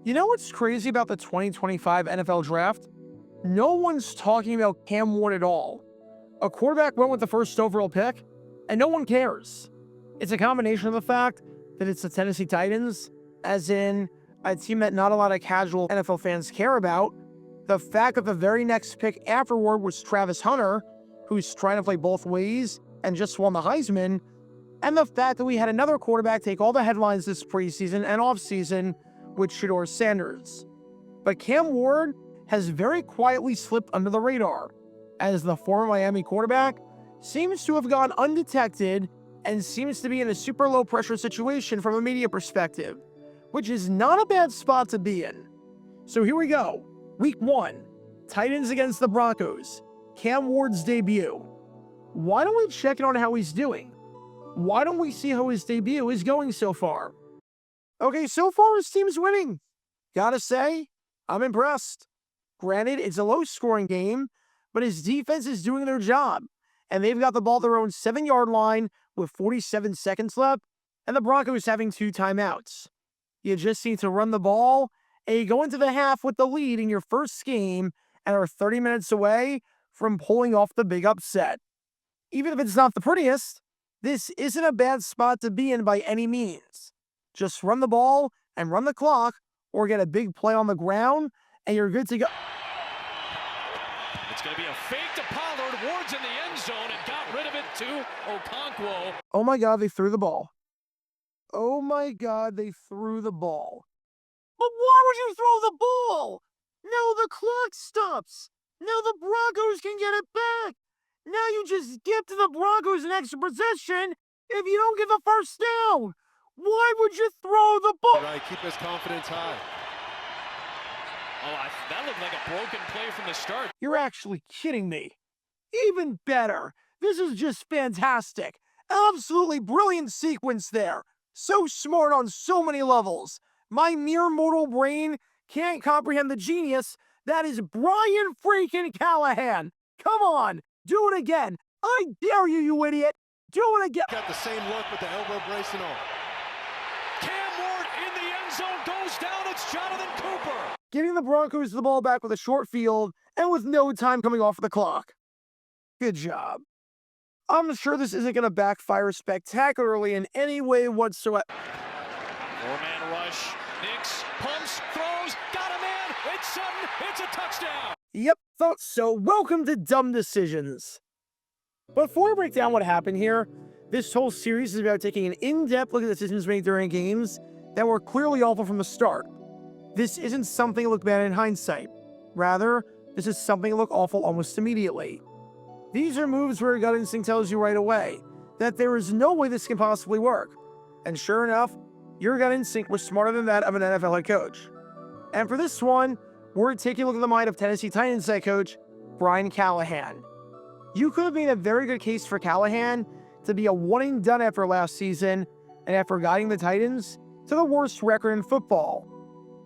You know what's crazy about the 2025 NFL Draft? No one's talking about Cam Ward at all. A quarterback went with the first overall pick, and no one cares. It's a combination of the fact that it's the Tennessee Titans, as in a team that not a lot of casual NFL fans care about, the fact that the very next pick afterward was Travis Hunter, who's trying to play both ways and just won the Heisman, and the fact that we had another quarterback take all the headlines this preseason and offseason with Shedeur Sanders. But Cam Ward has very quietly slipped under the radar, as the former Miami quarterback seems to have gone undetected and seems to be in a super low pressure situation from a media perspective, which is not a bad spot to be in. So here we go. Week 1, Titans against the Broncos, Cam Ward's debut. Why don't we check in on how he's doing? Why don't we see how his debut is going so far? Okay, so far his team's winning. Gotta say, I'm impressed. Granted, it's a low-scoring game, but his defense is doing their job, and they've got the ball at their own 7-yard line with 47 seconds left, and the Broncos having 2 timeouts. You just need to run the ball, and you go into the half with the lead in your first game and are 30 minutes away from pulling off the big upset. Even if it's not the prettiest, this isn't a bad spot to be in by any means. Just run the ball and run the clock, or get a big play on the ground, and you're good to go. It's going to be a fake to Pollard. Ward's in the end zone and got rid of it to Okonkwo. Oh my God, they threw the ball. Oh my God, they threw the ball. But why would you throw the ball? Now the clock stops. Now the Broncos can get it back. Now you just give to the Broncos an extra possession if you don't get the first down. Why would you throw the ball? Right, keep his confidence high. Oh, that looked like a broken play from the start. You're actually kidding me. Even better. This is just fantastic. Absolutely brilliant sequence there. So smart on so many levels. My mere mortal brain can't comprehend the genius that is Brian freaking Callahan. Come on, do it again. I dare you, you idiot. Do it again. Got the same look with the elbow bracing on. Cam Ward in the end zone goes down. It's Jonathan Cooper. Giving the Broncos the ball back with a short field and with no time coming off the clock. Good job. I'm sure this isn't going to backfire spectacularly in any way whatsoever. 4-man rush. Nix pumps, throws, got a man. It's Sutton. It's a touchdown. Yep, thought so. Welcome to Dumb Decisions. Before we break down what happened here, this whole series is about taking an in-depth look at decisions made during games that were clearly awful from the start. This isn't something to look bad in hindsight. Rather, this is something to look awful almost immediately. These are moves where your gut instinct tells you right away that there is no way this can possibly work. And sure enough, your gut instinct was smarter than that of an NFL head coach. And for this one, we're taking a look at the mind of Tennessee Titans head coach Brian Callahan. You could have made a very good case for Callahan to be a one-and-done after last season and after guiding the Titans to the worst record in football.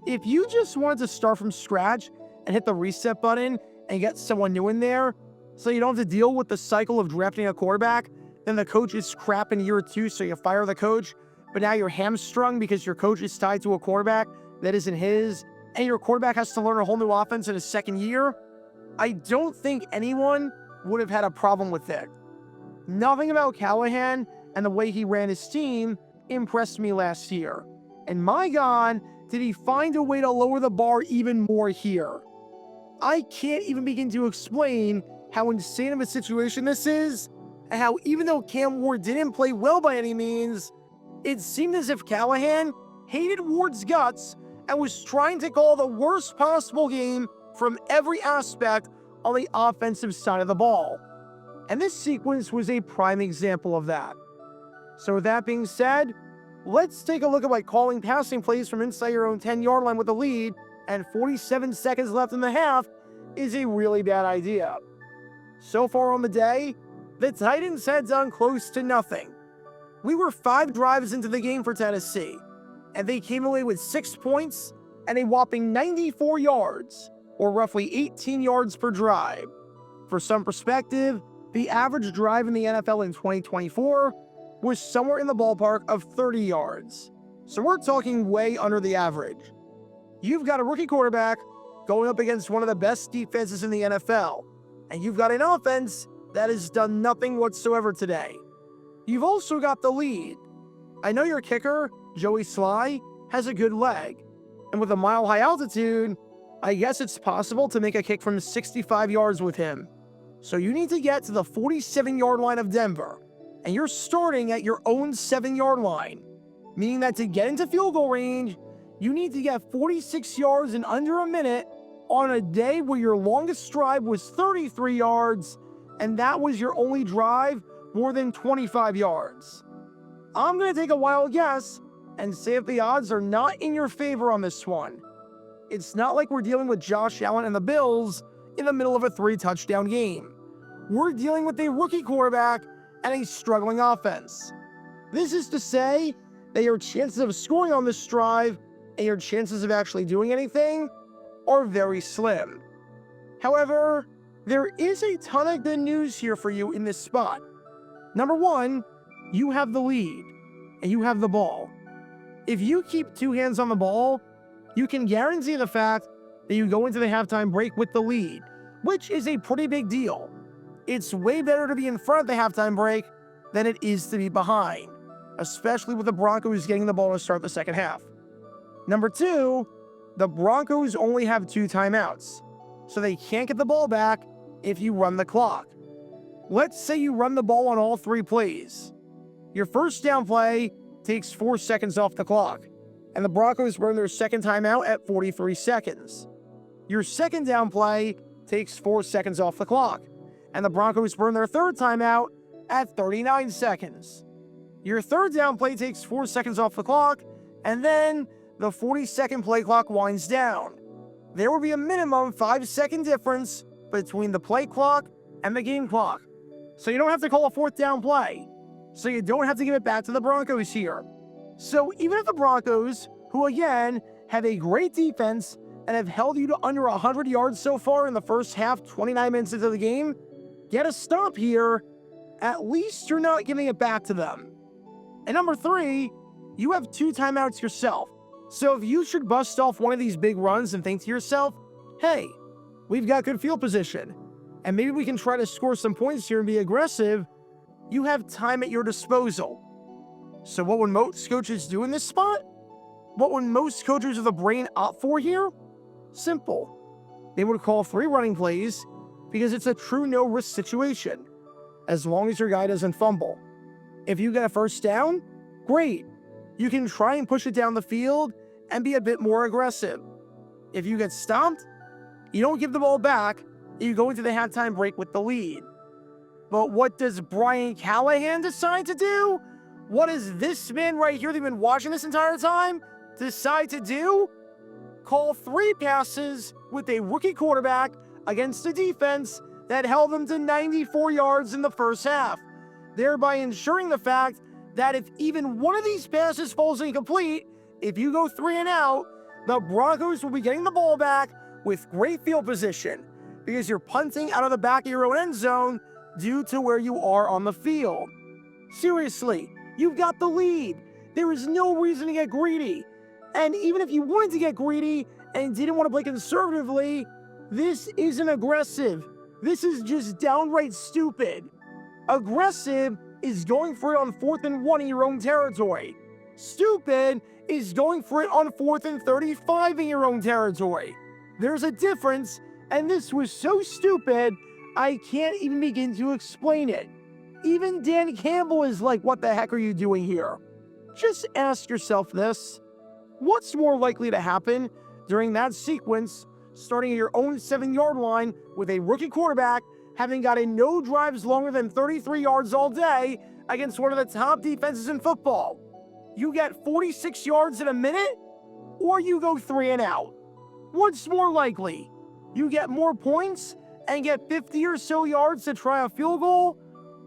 If you just wanted to start from scratch and hit the reset button and get someone new in there so you don't have to deal with the cycle of drafting a quarterback, then the coach is crap in year 2 so you fire the coach, but now you're hamstrung because your coach is tied to a quarterback that isn't his, and your quarterback has to learn a whole new offense in his second year, I don't think anyone would have had a problem with it. Nothing about Callahan and the way he ran his team impressed me last year. And my God, did he find a way to lower the bar even more here. I can't even begin to explain how insane of a situation this is, and how even though Cam Ward didn't play well by any means, it seemed as if Callahan hated Ward's guts and was trying to call the worst possible game from every aspect on the offensive side of the ball. And this sequence was a prime example of that. So with that being said, let's take a look at why calling passing plays from inside your own 10-yard line with a lead and 47 seconds left in the half is a really bad idea. So far on the day, the Titans had done close to nothing. We were 5 drives into the game for Tennessee, and they came away with 6 points and a whopping 94 yards, or roughly 18 yards per drive. For some perspective, the average drive in the NFL in 2024 was somewhere in the ballpark of 30 yards. So we're talking way under the average. You've got a rookie quarterback going up against one of the best defenses in the NFL, and you've got an offense that has done nothing whatsoever today. You've also got the lead. I know your kicker, Joey Sly, has a good leg, and with a mile-high altitude, I guess it's possible to make a kick from 65 yards with him. So you need to get to the 47-yard line of Denver, and you're starting at your own 7-yard line, meaning that to get into field goal range, you need to get 46 yards in under a minute on a day where your longest drive was 33 yards, and that was your only drive more than 25 yards. I'm going to take a wild guess and say if the odds are not in your favor on this one. It's not like we're dealing with Josh Allen and the Bills in the middle of a 3-touchdown game. We're dealing with a rookie quarterback and a struggling offense. This is to say that your chances of scoring on this drive and your chances of actually doing anything are very slim. However, there is a ton of good news here for you in this spot. Number one, you have the lead, and you have the ball. If you keep two hands on the ball, you can guarantee the fact that you go into the halftime break with the lead, which is a pretty big deal. It's way better to be in front of the halftime break than it is to be behind, especially with the Broncos getting the ball to start the second half. Number two, the Broncos only have 2 timeouts, so they can't get the ball back if you run the clock. Let's say you run the ball on all 3 plays. Your first down play takes 4 seconds off the clock, and the Broncos burn their second timeout at 43 seconds. Your second down play takes 4 seconds off the clock, and the Broncos burn their third timeout at 39 seconds. Your third down play takes 4 seconds off the clock, and then the 40-second play clock winds down. There will be a minimum 5-second difference between the play clock and the game clock, so you don't have to call a 4th down play, so you don't have to give it back to the Broncos here. So even if the Broncos, who again have a great defense and have held you to under 100 yards so far in the first half, 29 minutes into the game, get a stop here, at least you're not giving it back to them. And number 3, you have 2 timeouts yourself. So if you should bust off one of these big runs and think to yourself, hey, we've got good field position, and maybe we can try to score some points here and be aggressive, you have time at your disposal. So what would most coaches do in this spot? What would most coaches with a brain opt for here? Simple. They would call 3 running plays because it's a true no-risk situation, as long as your guy doesn't fumble. If you get a first down, great. You can try and push it down the field and be a bit more aggressive. If you get stomped, you don't give the ball back, and you go into the halftime break with the lead. But what does Brian Callahan decide to do? What does this man right here that you've been watching this entire time decide to do? Call 3 passes with a rookie quarterback against a defense that held them to 94 yards in the first half, thereby ensuring the fact that if even one of these passes falls incomplete, if you go 3 and out, the Broncos will be getting the ball back with great field position because you're punting out of the back of your own end zone due to where you are on the field. Seriously, you've got the lead. There is no reason to get greedy. And even if you wanted to get greedy and didn't want to play conservatively, this isn't aggressive. This is just downright stupid. Aggressive is going for it on 4th and 1 in your own territory. Stupid is going for it on 4th and 35 in your own territory. There's a difference, and this was so stupid, I can't even begin to explain it. Even Dan Campbell is like, what the heck are you doing here? Just ask yourself this. What's more likely to happen during that sequence, starting at your own 7-yard line with a rookie quarterback having gotten no drives longer than 33 yards all day against one of the top defenses in football? You get 46 yards in a minute, or you go 3 and out? What's more likely? You get more points and get 50 or so yards to try a field goal,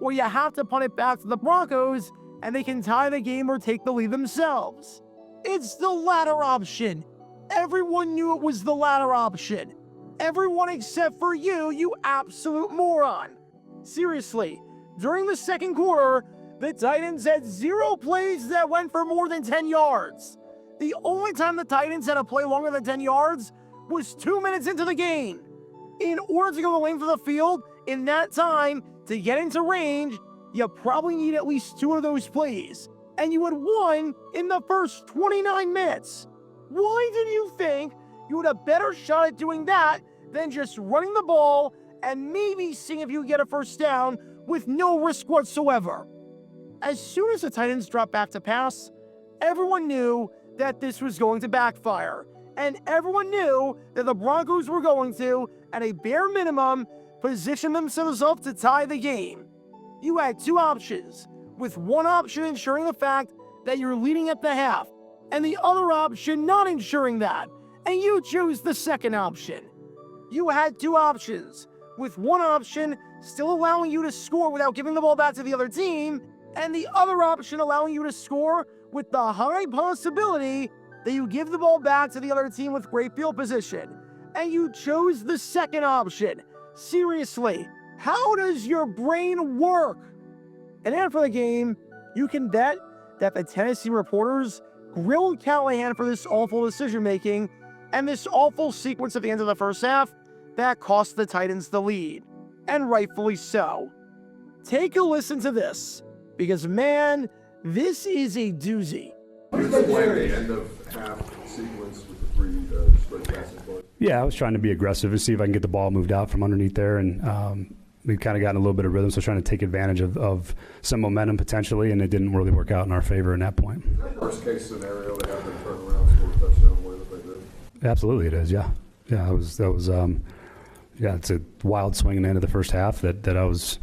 or you have to punt it back to the Broncos and they can tie the game or take the lead themselves? It's the latter option. Everyone knew it was the latter option. Everyone except for you, you absolute moron. Seriously, during the second quarter, the Titans had 0 plays that went for more than 10 yards. The only time the Titans had to play longer than 10 yards was 2 minutes into the game. In order to go the length of the field in that time to get into range, you probably need at least 2 of those plays. And you had 1 in the first 29 minutes. Why did you think you had a better shot at doing that than just running the ball and maybe seeing if you could get a first down with no risk whatsoever? As soon as the Titans dropped back to pass, everyone knew that this was going to backfire. And everyone knew that the Broncos were going to, at a bare minimum, position themselves up to tie the game. You had 2 options, with one option ensuring the fact that you're leading at the half, and the other option not ensuring that, and you chose the second option. You had 2 options, with one option still allowing you to score without giving the ball back to the other team, and the other option allowing you to score with the high possibility that you give the ball back to the other team with great field position. And you chose the second option. Seriously, how does your brain work? And after the game, you can bet that the Tennessee reporters grilled Callahan for this awful decision-making and this awful sequence at the end of the first half that cost the Titans the lead. And rightfully so. Take a listen to this, because man, this is a doozy. Explain the end of half sequence with the 3 straight passing plays. Yeah, I was trying to be aggressive and see if I can get the ball moved out from underneath there, and we've kind of gotten a little bit of rhythm, so trying to take advantage of some momentum potentially, and it didn't really work out in our favor in that point. Worst case scenario, they have them turn around, score a touchdown the way that they did. Absolutely, it is. Yeah, it's a wild swing in the end of the first half that I was,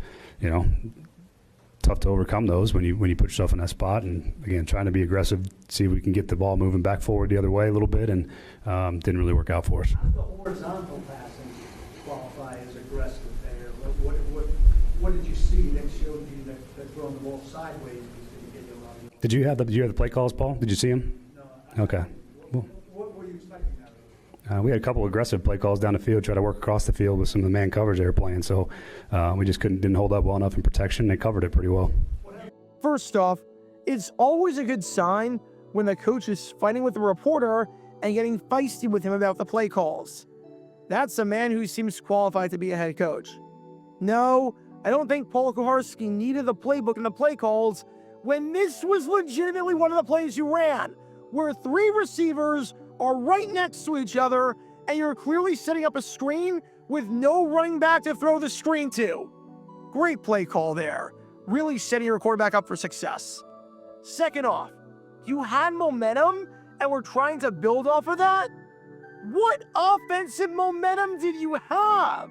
tough to overcome those when you put yourself in that spot. And again, trying to be aggressive, see if we can get the ball moving back forward the other way a little bit, and didn't really work out for us. The horizontal passing qualify as aggressive there. What did you see that showed you that throwing the ball sideways was going to get you a lot of? Did you have the play calls, Paul? Did you see them? No. Okay. What were you expecting out of it? We had a couple of aggressive play calls down the field, try to work across the field with some of the man coverage they were playing. So we just didn't hold up well enough in protection. They covered it pretty well. First off, it's always a good sign when the coach is fighting with the reporter and getting feisty with him about the play calls. That's a man who seems qualified to be a head coach. No, I don't think Paul Kuharsky needed the playbook and the play calls when this was legitimately one of the plays you ran, where 3 receivers are right next to each other and you're clearly setting up a screen with no running back to throw the screen to. Great play call there. Really setting your quarterback up for success. Second off, you had momentum and were trying to build off of that? What offensive momentum did you have?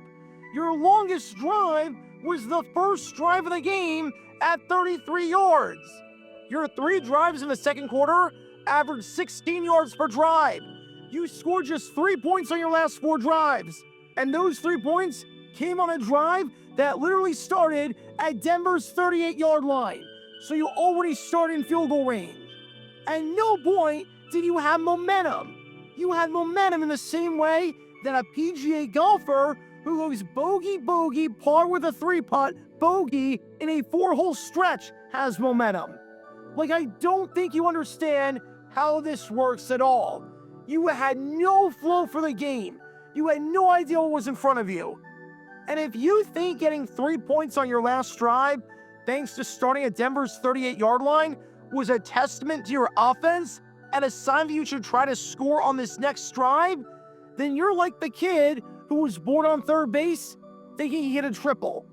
Your longest drive was the first drive of the game at 33 yards. Your 3 drives in the second quarter averaged 16 yards per drive. You scored just 3 points on your last 4 drives. And those 3 points came on a drive that literally started at Denver's 38-yard line. So you already started in field goal range. At no point did you have momentum. You had momentum in the same way that a PGA golfer who goes bogey, par with a 3-putt, bogey in a 4-hole stretch has momentum. Like, I don't think you understand how this works at all. You had no flow for the game. You had no idea what was in front of you. And if you think getting 3 points on your last drive, thanks to starting at Denver's 38-yard line, was a testament to your offense and a sign that you should try to score on this next drive, then you're like the kid who was born on third base thinking he hit a triple.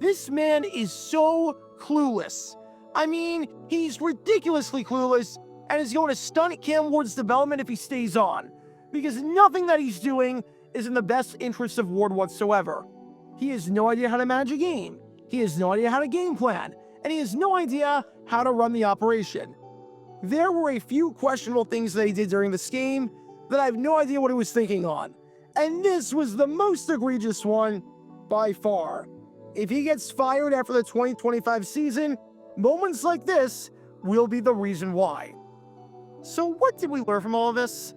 This man is so clueless. I mean, he's ridiculously clueless and is going to stunt Cam Ward's development if he stays on, because nothing that he's doing is in the best interest of Ward whatsoever. He has no idea how to manage a game. He has no idea how to game plan, and he has no idea how to run the operation. There were a few questionable things that he did during this game that I have no idea what he was thinking on, and this was the most egregious one by far. If he gets fired after the 2025 season, moments like this will be the reason why. So what did we learn from all of this?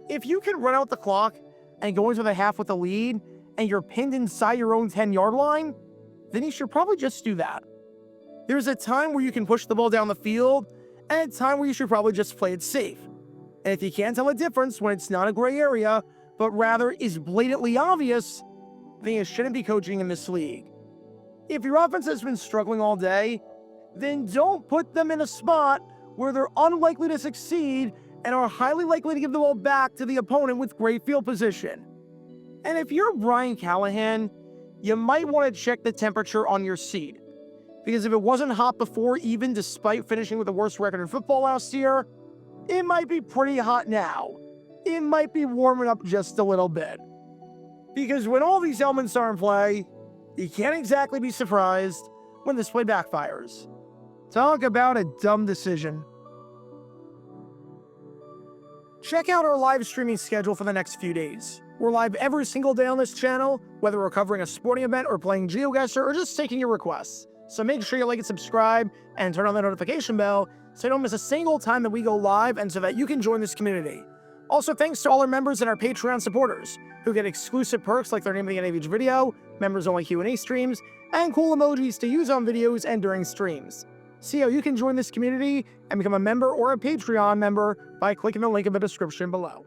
If you can run out the clock and go into the half with a lead and you're pinned inside your own 10-yard line, then you should probably just do that. There's a time where you can push the ball down the field and a time where you should probably just play it safe. And if you can't tell a difference when it's not a gray area, but rather is blatantly obvious, then you shouldn't be coaching in this league. If your offense has been struggling all day, then don't put them in a spot where they're unlikely to succeed and are highly likely to give the ball back to the opponent with great field position. And if you're Brian Callahan, you might want to check the temperature on your seat. Because if it wasn't hot before, even despite finishing with the worst record in football last year, it might be pretty hot now. It might be warming up just a little bit. Because when all these elements are in play, you can't exactly be surprised when this play backfires. Talk about a dumb decision. Check out our live streaming schedule for the next few days. We're live every single day on this channel, whether we're covering a sporting event or playing GeoGuessr or just taking your requests. So make sure you like and subscribe and turn on the notification bell so you don't miss a single time that we go live and so that you can join this community. Also, thanks to all our members and our Patreon supporters who get exclusive perks like their name at the end of each video, members-only Q&A streams, and cool emojis to use on videos and during streams. See how you can join this community and become a member or a Patreon member by clicking the link in the description below.